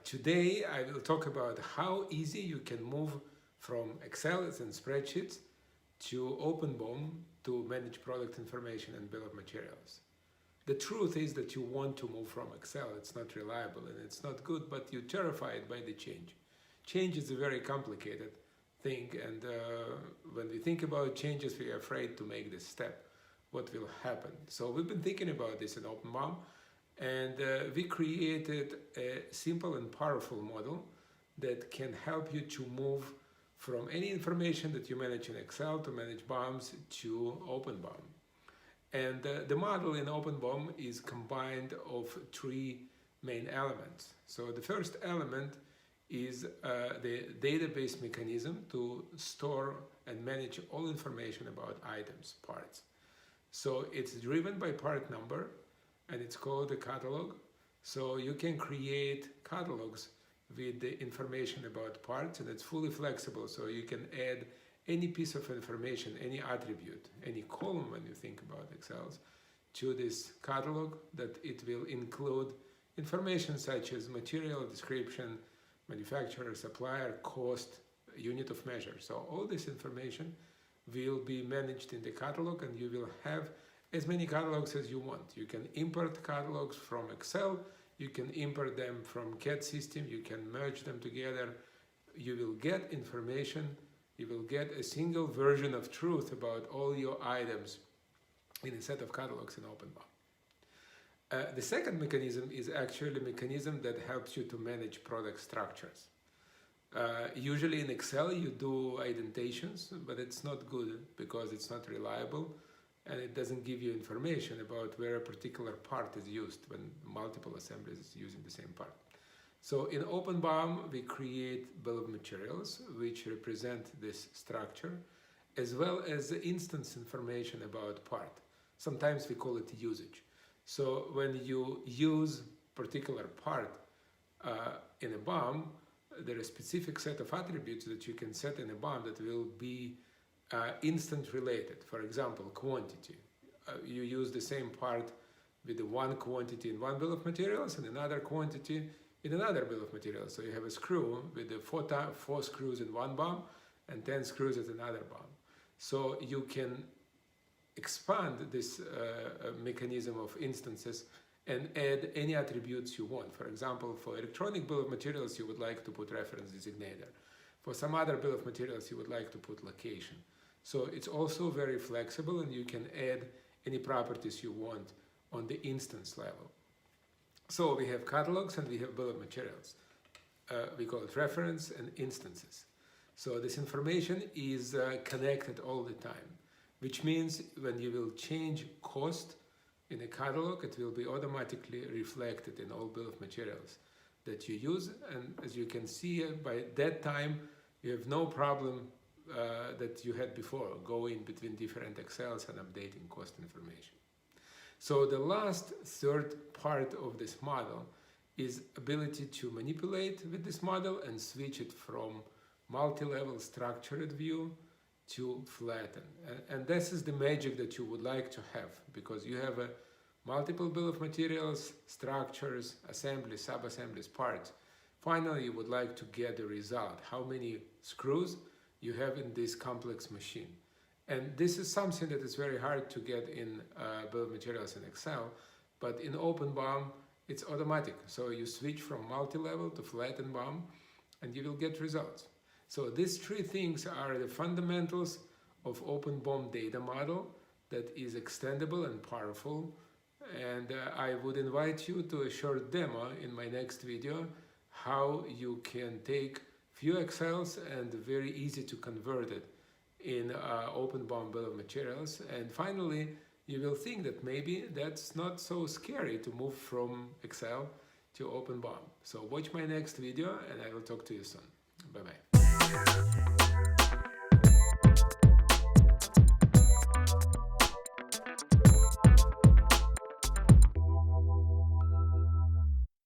Today I will talk about how easy you can move from Excel and spreadsheets to OpenBOM to manage product information and bill of materials. The truth is that you want to move from Excel. It's not reliable and it's not good, but you're terrified by the change. Change is a very complicated thing, and when we think about changes, we are afraid to make this step. What will happen? So we've been thinking about this in OpenBOM, and we created a simple and powerful model that can help you to move from any information that you manage in Excel to manage BOMs to OpenBOM. And the model in OpenBOM is combined of three main elements. So the first element is the database mechanism to store and manage all information about items, parts. So it's driven by part number, and it's called a catalog. So you can create catalogs with the information about parts, and it's fully flexible. So you can add any piece of information, any attribute, any column when you think about Excel, to this catalog, that it will include information such as material description, manufacturer, supplier, cost, unit of measure. So all this information will be managed in the catalog, and you will have as many catalogs as you want. You can import catalogs from Excel, you can import them from CAD system, you can merge them together. You will get information, you will get a single version of truth about all your items in a set of catalogs in OpenBOM. The second mechanism is actually a mechanism that helps you to manage product structures. Usually in Excel you do indentations, but it's not good because it's not reliable and it doesn't give you information about where a particular part is used when multiple assemblies is using the same part. So in OpenBOM we create bill of materials which represent this structure, as well as the instance information about part. Sometimes we call it usage. So when you use particular part in a BOM, there is a specific set of attributes that you can set in a BOM that will be instant related. For example, quantity. You use the same part with the one quantity in one bill of materials and another quantity in another bill of materials. So you have a screw with the four screws in one BOM and 10 screws in another BOM. So you can expand this mechanism of instances and add any attributes you want. For example, for electronic bill of materials, you would like to put reference designator. For some other bill of materials, you would like to put location. So it's also very flexible, and you can add any properties you want on the instance level. So we have catalogs and we have bill of materials. We call it reference and instances. So this information is connected all the time, which means when you will change cost in a catalog, it will be automatically reflected in all bill of materials that you use. And as you can see, by that time, you have no problem that you had before, going between different Excels and updating cost information. So the last third part of this model is ability to manipulate with this model and switch it from multi-level structured view to flatten. And this is the magic that you would like to have, because you have a multiple bill of materials, structures, assemblies, sub-assemblies, parts. Finally, you would like to get the result, how many screws you have in this complex machine. And this is something that is very hard to get in bill of materials in Excel, but in OpenBOM, it's automatic. So you switch from multi-level to flattened BOM, and you will get results. So these three things are the fundamentals of OpenBOM data model that is extendable and powerful. And I would invite you to a short demo in my next video, how you can take few Excels and very easy to convert it in OpenBOM bill of materials. And finally, you will think that maybe that's not so scary to move from Excel to OpenBOM. So watch my next video and I will talk to you soon. Bye-bye.